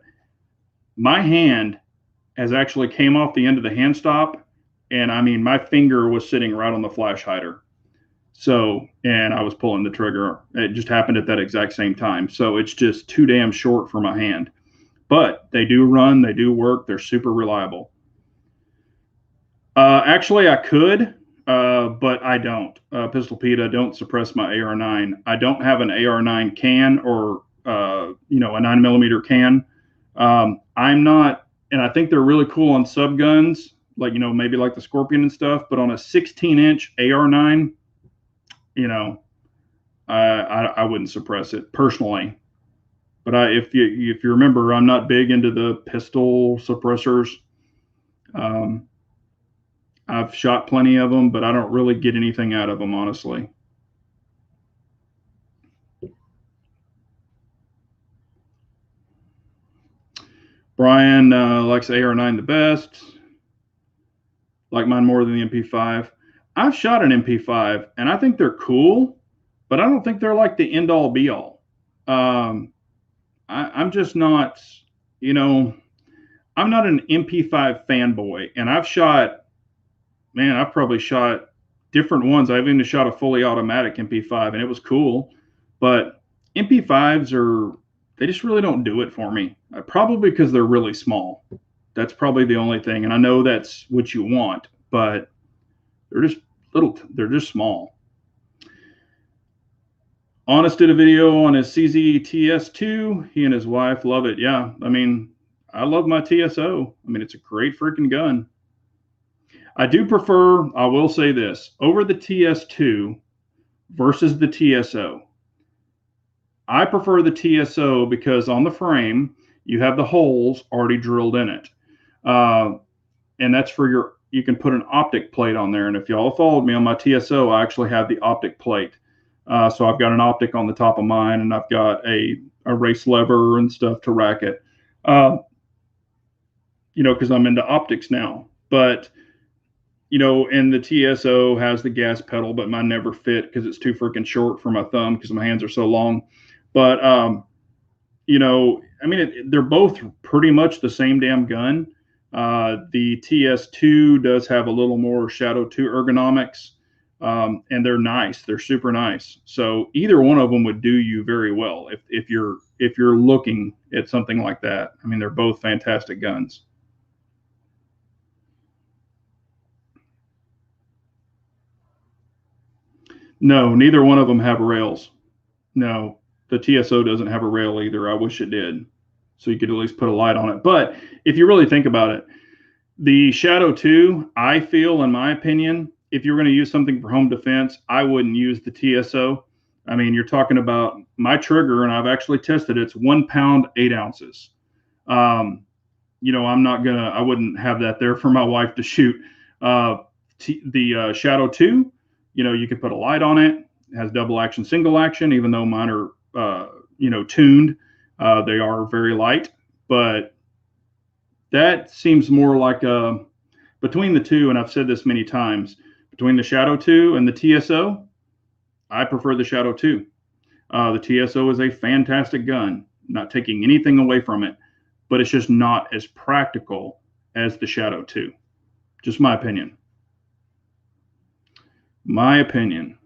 My hand has actually came off the end of the hand stop, and I mean, my finger was sitting right on the flash hider. So, and I was pulling the trigger. It just happened at that exact same time. So it's just too damn short for my hand. But they do run, they do work, they're super reliable. Actually, I could, but I don't. Pistol Pete, I don't suppress my AR-9. I don't have an AR-9 can or a 9mm can. I'm not, and I think they're really cool on sub guns, like maybe like the Scorpion and stuff. But on a 16-inch AR-9, you know, I wouldn't suppress it personally. But if you remember, I'm not big into the pistol suppressors. Um, I've shot plenty of them, but I don't really get anything out of them, honestly. Brian likes AR-9 the best, like mine more than the MP5. I've shot an MP5, and I think they're cool, but I don't think they're like the end all be all. Um, I'm just not, you know, I'm not an MP5 fanboy, and I've probably shot different ones. I've even shot a fully automatic MP5, and it was cool. But MP5s they just really don't do it for me. Probably because they're really small. That's probably the only thing. And I know that's what you want, but they're just small. Honest did a video on his CZ-TS2. He and his wife love it. Yeah, I mean, I love my TSO. I mean, it's a great freaking gun. I do prefer, I will say this, over the TS2 versus the TSO. I prefer the TSO because on the frame, you have the holes already drilled in it. And that's for you can put an optic plate on there. And if y'all followed me on my TSO, I actually have the optic plate. So I've got an optic on the top of mine, and I've got a race lever and stuff to rack it. Because I'm into optics now. But and the TSO has the gas pedal, but mine never fit because it's too freaking short for my thumb because my hands are so long. But I mean, they're both pretty much the same damn gun. The TS2 does have a little more Shadow 2 ergonomics, and they're nice. They're super nice. So either one of them would do you very well if you're looking at something like that. I mean, they're both fantastic guns. No, neither one of them have rails. No, the TSO doesn't have a rail either. I wish it did. So you could at least put a light on it. But if you really think about it, the Shadow 2, I feel, in my opinion, if you're going to use something for home defense, I wouldn't use the TSO. I mean, you're talking about my trigger, and I've actually tested it. It's 1 pound, 8 ounces. I wouldn't have that there for my wife to shoot. The Shadow 2, you can put a light on it. It has double action, single action, even though mine are, tuned. They are very light, but that seems more like between the two, and I've said this many times, between the Shadow 2 and the TSO, I prefer the Shadow 2. The TSO is a fantastic gun, not taking anything away from it, but it's just not as practical as the Shadow 2. Just my opinion. My opinion.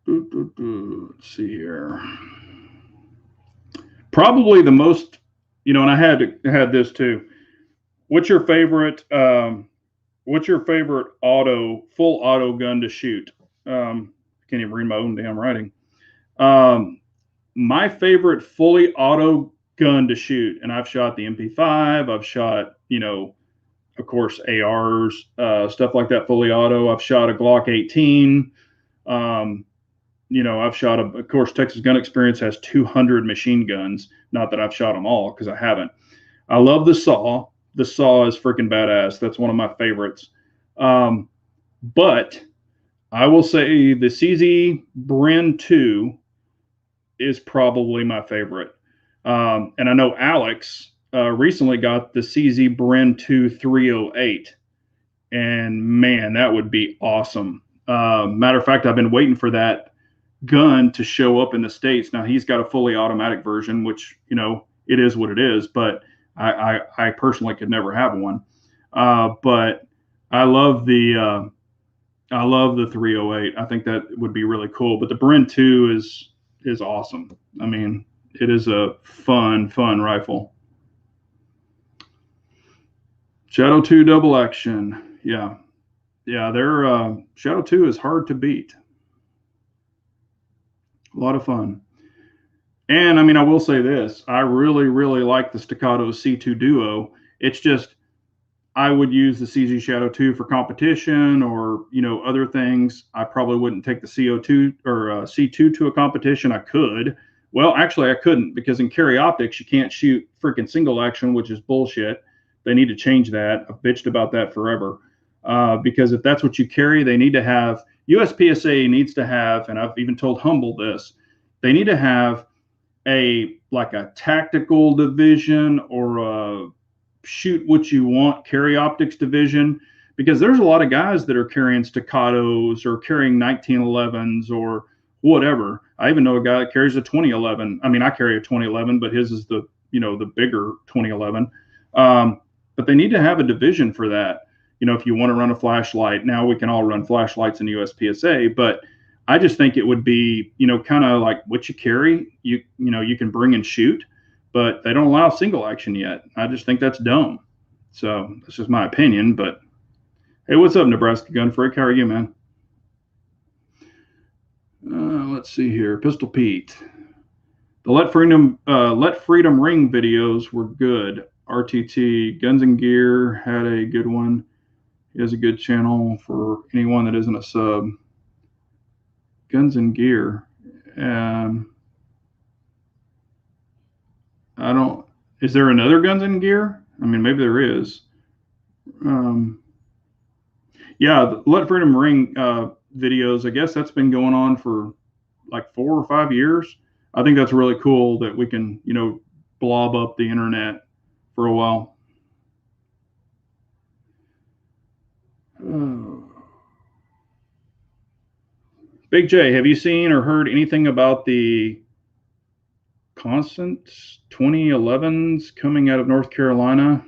Let's see here. Probably the most, and I had this too. What's your favorite? What's your favorite full auto gun to shoot? I can't even read my own damn writing. My favorite fully auto gun to shoot, and I've shot the MP5. I've shot, of course, ARs, stuff like that, fully auto. I've shot a Glock 18. I've shot of course, Texas Gun Experience has 200 machine guns. Not that I've shot them all because I haven't. I love the saw. The saw is freaking badass. That's one of my favorites. But I will say the CZ Bren 2 is probably my favorite. And I know Alex recently got the CZ Bren 2 308. And man, that would be awesome. Matter of fact, I've been waiting for that gun to show up in the States. Now he's got a fully automatic version, which, it is what it is, but I personally could never have one. But I love the 308. I think that would be really cool. But the Bren 2 is awesome. I mean, it is a fun rifle. Shadow 2 double action. Yeah. Yeah, their Shadow 2 is hard to beat. A lot of fun. And I mean, I will say this. I really, really like the Staccato C2 Duo. It's just I would use the CZ Shadow 2 for competition or, other things. I probably wouldn't take the CO2 or C2 to a competition. I could. Well, actually, I couldn't because in carry optics, you can't shoot freaking single action, which is bullshit. They need to change that. I've bitched about that forever. Because if that's what you carry, they need to have, USPSA needs to have, and I've even told Humble this, they need to have like a tactical division or a shoot what you want carry optics division, because there's a lot of guys that are carrying staccatos or carrying 1911s or whatever. I even know a guy that carries a 2011. I mean, I carry a 2011, but his is the bigger 2011. But they need to have a division for that. If you want to run a flashlight, now we can all run flashlights in USPSA, but I just think it would be, kind of like what you carry, you can bring and shoot, but they don't allow single action yet. I just think that's dumb. So that's just my opinion. But hey, what's up, Nebraska Gun Freak? How are you, man? Let's see here. Pistol Pete. The Let Freedom Ring videos were good. RTT Guns and Gear had a good one. He has a good channel for anyone that isn't a sub. Guns and Gear. Is there another Guns and Gear? I mean, maybe there is. Yeah, the Let Freedom Ring videos, I guess that's been going on for like 4 or 5 years. I think that's really cool that we can, blob up the internet for a while. Big J, have you seen or heard anything about the Constant 2011s coming out of North Carolina?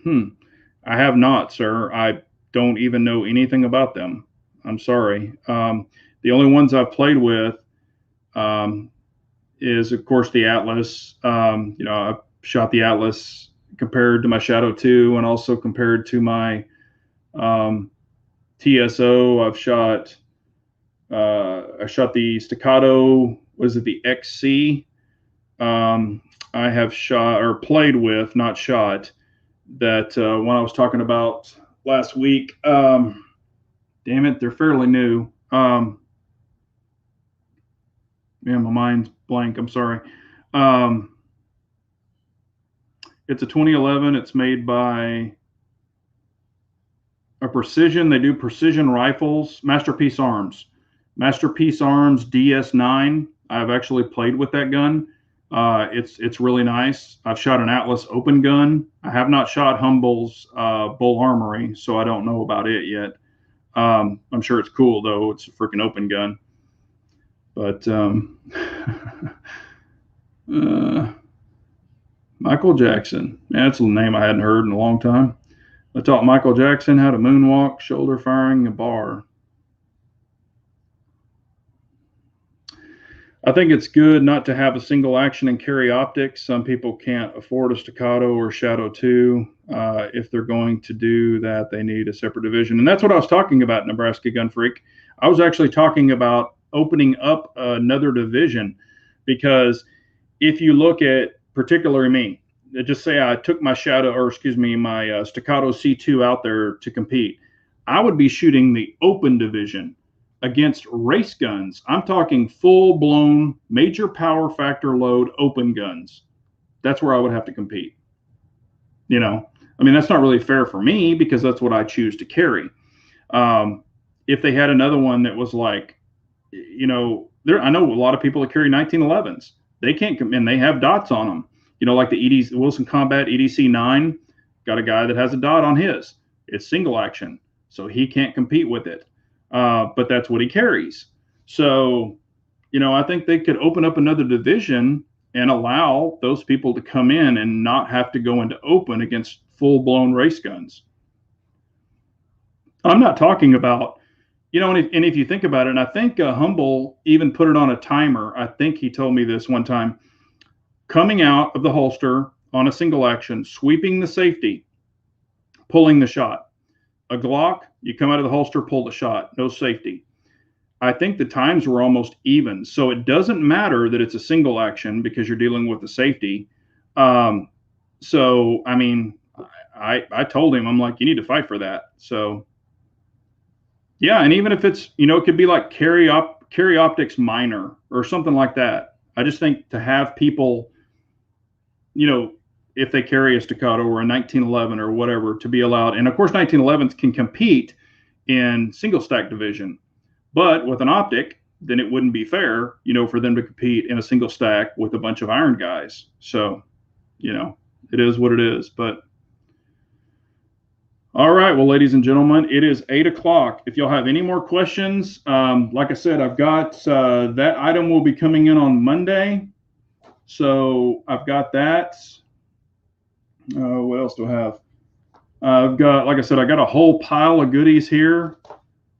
I have not, sir. I don't even know anything about them. I'm sorry. The only ones I've played with is, of course, the Atlas. I've shot the Atlas compared to my Shadow 2 and also compared to my TSO. I shot the Staccato. What is it? The XC. I have shot or played with, not shot, that one I was talking about last week. Damn it, they're fairly new. Man, my mind's blank. I'm sorry. It's a 2011. It's made by a Precision. They do precision rifles. Masterpiece Arms DS9. I've actually played with that gun. It's really nice. I've shot an Atlas open gun. I have not shot Humble's Bull Armory, so I don't know about it yet. I'm sure it's cool though. It's a freaking open gun. But Michael Jackson, man, that's a name I hadn't heard in a long time. I taught Michael Jackson how to moonwalk, shoulder firing a bar. I think it's good not to have a single action and carry optics. Some people can't afford a Staccato or Shadow 2. If they're going to do that, they need a separate division. And that's what I was talking about, Nebraska Gun Freak. I was actually talking about opening up another division, because if you look at particularly me, just say I took my Staccato C2 out there to compete, I would be shooting the open division against race guns. I'm talking full-blown major power factor load open guns. That's where I would have to compete. I mean, that's not really fair for me because that's what I choose to carry. If they had another one that was like, I know a lot of people that carry 1911s. They can't come, and they have dots on them. Like the Wilson Combat EDC 9, got a guy that has a dot on his. It's single action, so he can't compete with it. But that's what he carries. So, I think they could open up another division and allow those people to come in and not have to go into open against full-blown race guns. I'm not talking about, and if you think about it, and I think Humble even put it on a timer. I think he told me this one time. Coming out of the holster on a single action, sweeping the safety, pulling the shot. A Glock, you come out of the holster, pull the shot, no safety. I think the times were almost even. So it doesn't matter that it's a single action because you're dealing with the safety. So, I mean, I told him, I'm like, you need to fight for that. So, yeah. And even if it's, it could be like carry optics minor or something like that. I just think to have people, if they carry a staccato or a 1911 or whatever, to be allowed. And of course, 1911s can compete in single stack division. But with an optic, then it wouldn't be fair, for them to compete in a single stack with a bunch of iron guys. So, it is what it is. But all right, well, ladies and gentlemen, it is 8 o'clock. If y'all have any more questions, like I said, I've got that item will be coming in on Monday. So I've got that. What else do I have? I've got, like I said, I got a whole pile of goodies here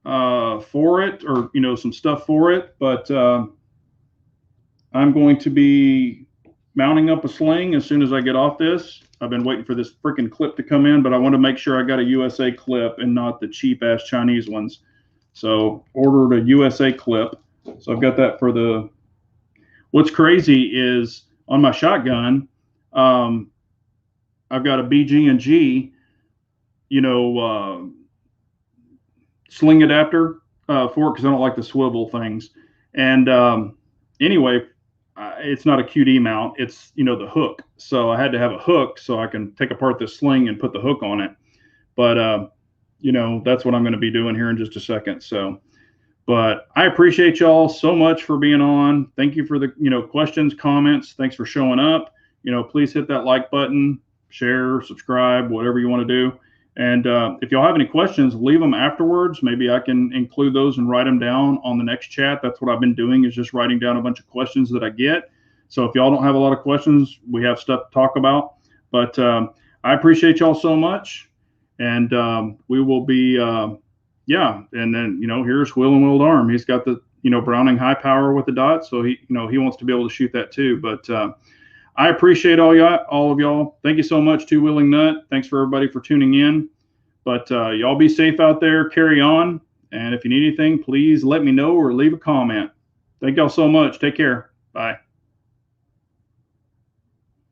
for it, or some stuff for it. But I'm going to be mounting up a sling as soon as I get off this. I've been waiting for this freaking clip to come in, but I want to make sure I got a USA clip and not the cheap ass Chinese ones. So ordered a USA clip. So I've got that for the. What's crazy is on my shotgun, I've got a BG&G, sling adapter for it because I don't like the swivel things. And anyway, it's not a QD mount. It's, the hook. So I had to have a hook so I can take apart this sling and put the hook on it. But, that's what I'm going to be doing here in just a second. So, but I appreciate y'all so much for being on. Thank you for the, questions, comments. Thanks for showing up. Please hit that like button, share, subscribe, whatever you want to do. And if y'all have any questions, leave them afterwards. Maybe I can include those and write them down on the next chat. That's what I've been doing, is just writing down a bunch of questions that I get. So if y'all don't have a lot of questions, we have stuff to talk about. But I appreciate y'all so much. And we will be, yeah. And then, here's Will and Willed Arm. He's got the, Browning high power with the dot. So he, he wants to be able to shoot that too. But I appreciate all of y'all. Thank you so much to Willing Nut. Thanks for everybody for tuning in. But y'all be safe out there. Carry on. And if you need anything, please let me know or leave a comment. Thank y'all so much. Take care. Bye.